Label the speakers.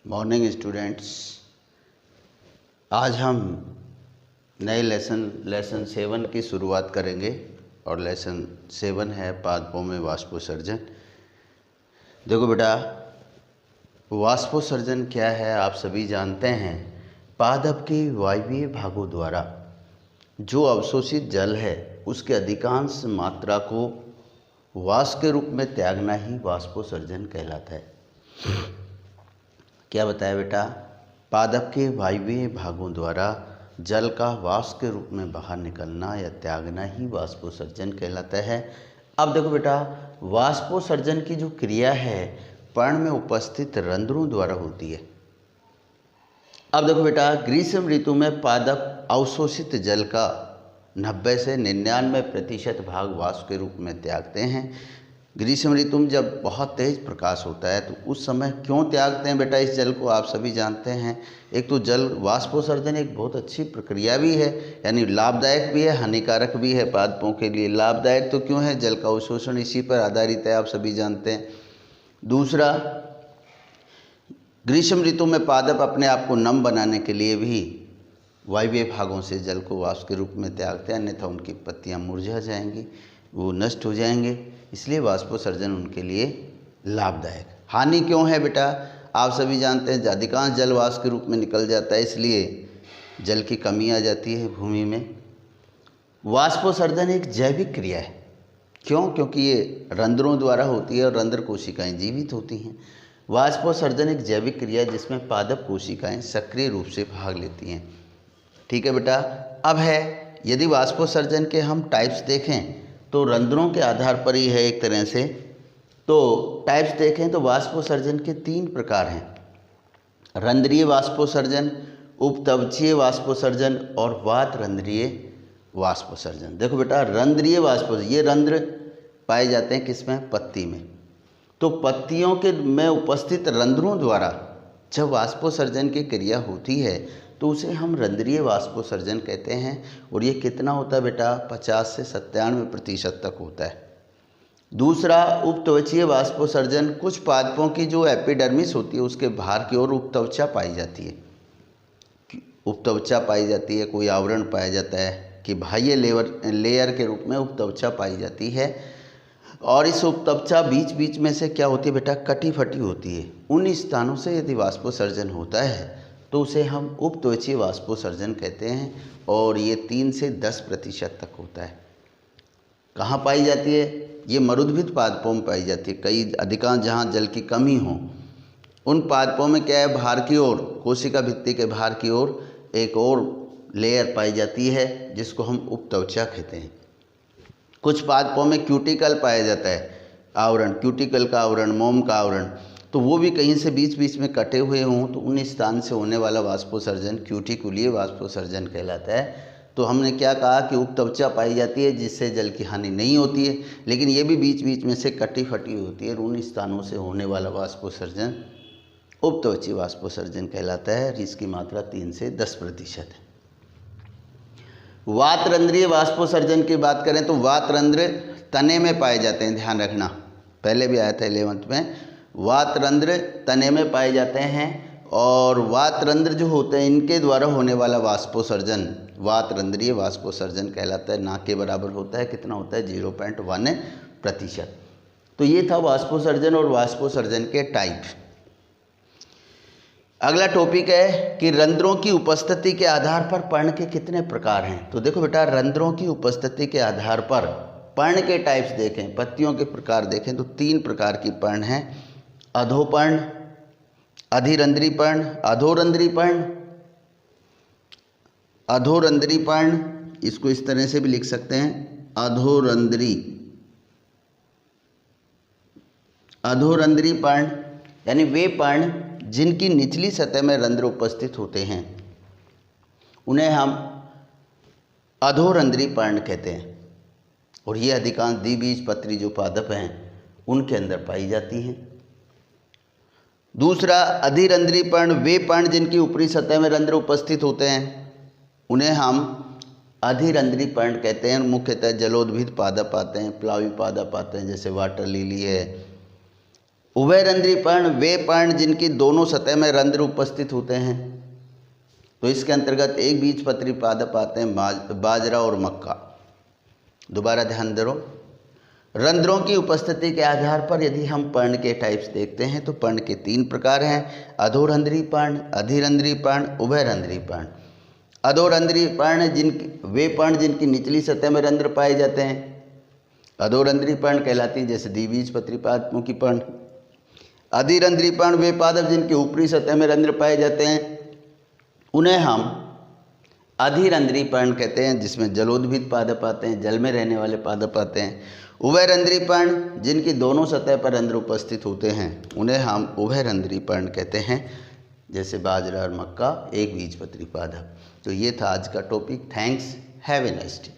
Speaker 1: Morning students. आज हम नए लेसन 7 की शुरुआत करेंगे और लेसन 7 है पादपों में वाष्पोत्सर्जन। देखो बेटा, वाष्पोत्सर्जन क्या है आप सभी जानते हैं। पादप के वायवीय भागों द्वारा जो अवशोषित जल है उसके अधिकांश मात्रा को वाष्प के रूप में त्यागना ही वाष्पोत्सर्जन कहलाता है। क्या बताया बेटा? पादप के वायवीय भागों द्वारा जल का वाष्प के रूप में बाहर निकलना या त्यागना ही वाष्पोत्सर्जन कहलाता है। अब देखो बेटा, वाष्पोत्सर्जन की जो क्रिया है पर्ण में उपस्थित रंध्रों द्वारा होती है। अब देखो बेटा, ग्रीष्म ऋतु में पादप अवशोषित जल का 90 से 99% भाग वाष्प के रूप में त्यागते हैं। ग्रीष्म ऋतु में जब बहुत तेज प्रकाश होता है तो उस समय क्यों त्यागते हैं बेटा इस जल को, आप सभी जानते हैं। एक तो जल वाष्पोत्सर्जन एक बहुत अच्छी प्रक्रिया भी है, यानी लाभदायक भी है, हानिकारक भी है पादपों के लिए। लाभदायक तो क्यों है, जल का अवशोषण इसी पर आधारित है, आप सभी जानते हैं। दूसरा, ग्रीष्म ऋतु में पादप अपने आप को नम बनाने के लिए भी वायवीय भागों से जल को वाष्प के रूप में त्यागते हैं, अन्यथा उनकी पत्तियां मुरझा जाएंगी, वो नष्ट हो जाएंगे। इसलिए वाष्पोत्सर्जन उनके लिए लाभदायक। हानि क्यों है बेटा, आप सभी जानते हैं अधिकांश जल वाष्प के रूप में निकल जाता है, इसलिए जल की कमी आ जाती है भूमि में। वाष्पोत्सर्जन एक जैविक क्रिया है। क्यों? क्योंकि ये रंध्रों द्वारा होती है और रंध्र कोशिकाएं जीवित होती हैं। वाष्पोत्सर्जन एक जैविक क्रिया है जिसमें पादप कोशिकाएं सक्रिय रूप से भाग लेती हैं। ठीक है बेटा। अब है, यदि वाष्पोत्सर्जन के हम टाइप्स देखें तो रंध्रों के आधार पर ही है एक तरह से। तो टाइप्स देखें तो वाष्पोत्सर्जन के 3 प्रकार हैं: रंध्रीय वाष्पोत्सर्जन, उपत्वचीय वाष्पोत्सर्जन और वात रंध्रीय वाष्पोत्सर्जन। देखो बेटा, रंध्रीय वाष्पोत्सर्जन, ये रंध्र पाए जाते हैं किसमें? पत्ती में। तो पत्तियों के में उपस्थित रंध्रों द्वारा जब वाष्पोत्सर्जन की क्रिया होती है तो उसे हम रंध्रीय वाष्पोत्सर्जन कहते हैं। और ये कितना होता है बेटा? 50 से 97% तक होता है। दूसरा, उपत्वचीय वाष्पोत्सर्जन, कुछ पादपों की जो एपिडर्मिस होती है उसके बाहर की ओर उपत्वचा पाई जाती है, उपत्वचा पाई जाती है, कोई आवरण पाया जाता है कि बाह्य लेयर के रूप में उपत्वचा पाई जाती है। और इस उपत्वचा बीच बीच में से क्या होती है बेटा? कटी फटी होती है। उन स्थानों से यदि वाष्पोत्सर्जन होता है तो उसे हम उपत्वचीय वाष्पोत्सर्जन कहते हैं। और ये 3 से 10% तक होता है। कहाँ पाई जाती है? ये मरुद्भिद पादपों में पाई जाती है। कई अधिकांश जहाँ जल की कमी हो उन पादपों में क्या है, बाहर की ओर, कोशिका भित्ति के बाहर की ओर एक और लेयर पाई जाती है जिसको हम उपत्वचा कहते हैं। कुछ पादपों में क्यूटिकल पाया जाता है, आवरण, क्यूटिकल का आवरण, मोम का आवरण, तो वो भी कहीं से बीच बीच में कटे हुए हों तो उन स्थान से होने वाला वाष्पोत्सर्जन क्यूटिकुलीय वाष्पोत्सर्जन कहलाता है। तो हमने क्या कहा कि उपत्वचा पाई जाती है जिससे जल की हानि नहीं होती है, लेकिन ये भी बीच बीच में से कटी फटी होती है। उन स्थानों से होने वाला वाष्पोत्सर्जन उपत्वचीय वाष्पोत्सर्जन कहलाता है। इसकी मात्रा 3 से 10% है। वात रंध्रीय वाष्पोत्सर्जन की बात करें तो वात रंध्र तने में पाए जाते हैं, ध्यान रखना, पहले भी आया था 11th में। वात रंध्र तने में पाए जाते हैं और वात रंध्र जो होते हैं इनके द्वारा होने वाला वाष्पोत्सर्जन वात रंध्रीय वाष्पोत्सर्जन कहलाता है। ना के बराबर होता है, कितना होता है? 0.1%। तो ये था वाष्पोत्सर्जन और वाष्पोत्सर्जन के टाइप। अगला टॉपिक है कि रंध्रों की उपस्थिति के आधार पर पर्ण के कितने प्रकार हैं। तो देखो बेटा, रंध्रों की उपस्थिति के आधार पर पर्ण के टाइप्स देखें, पत्तियों के प्रकार देखें तो 3 प्रकार की पर्ण हैं: अधोपर्ण, अधिरंध्री पर्ण, अधोरंध्री पर्ण। अधोरंध्री पर्ण, इसको इस तरह से भी लिख सकते हैं, अधोरंध्री। अधोरंध्री पर्ण यानी वे पर्ण जिनकी निचली सतह में रंध्र उपस्थित होते हैं उन्हें हम अधोरंध्री पर्ण कहते हैं। और ये अधिकांश द्विबीजपत्री जो पादप हैं उनके अंदर पाई जाती हैं। दूसरा, अधिरंध्री पर्ण, वे पर्ण जिनकी ऊपरी सतह में रंध्र उपस्थित होते हैं उन्हें हम अधिरंध्री पर्ण कहते हैं। मुख्यतः जलोद्भिद पादप आते हैं, प्लावी पादप आते हैं, जैसे वाटर लिली है, उभयरंध्री पर्ण वे पर्ण जिनकी दोनों सतह में रंध्र उपस्थित होते हैं। तो इसके अंतर्गत एक बीजपत्री पादप आते हैं बाजरा और मक्का। दोबारा ध्यान दो, रंध्रों की उपस्थिति के आधार पर यदि हम पर्ण के टाइप्स देखते हैं तो पर्ण के 3 प्रकार हैं, अधोरंध्री पर्ण, अधिरंध्री पर्ण, उभयरंध्री पर्ण। अधोरंध्री पर्ण वे पर्ण जिनकी निचली सतह में रंध्र पाए जाते हैं, अधोरंध्री पर्ण कहलाती हैं, जैसे द्विबीजपत्री पादपों की पर्ण। अधिरंध्री पर्ण वे पादप जिनकी ऊपरी सतह में रंध्र पाए जाते हैं, उन्हें हम अधिरंध्री पर्ण कहते हैं, जिसमें जलोद्भिद पादप आते हैं, जल में रहने वाले पादप आते हैं। उभयरंध्री पर्ण जिनकी दोनों सतह पर रंध्र उपस्थित होते हैं, उन्हें हम उभयरंध्री पर्ण कहते हैं, जैसे बाजरा और मक्का एक बीजपत्री पादप। तो ये था आज का topic. Thanks, have a nice day.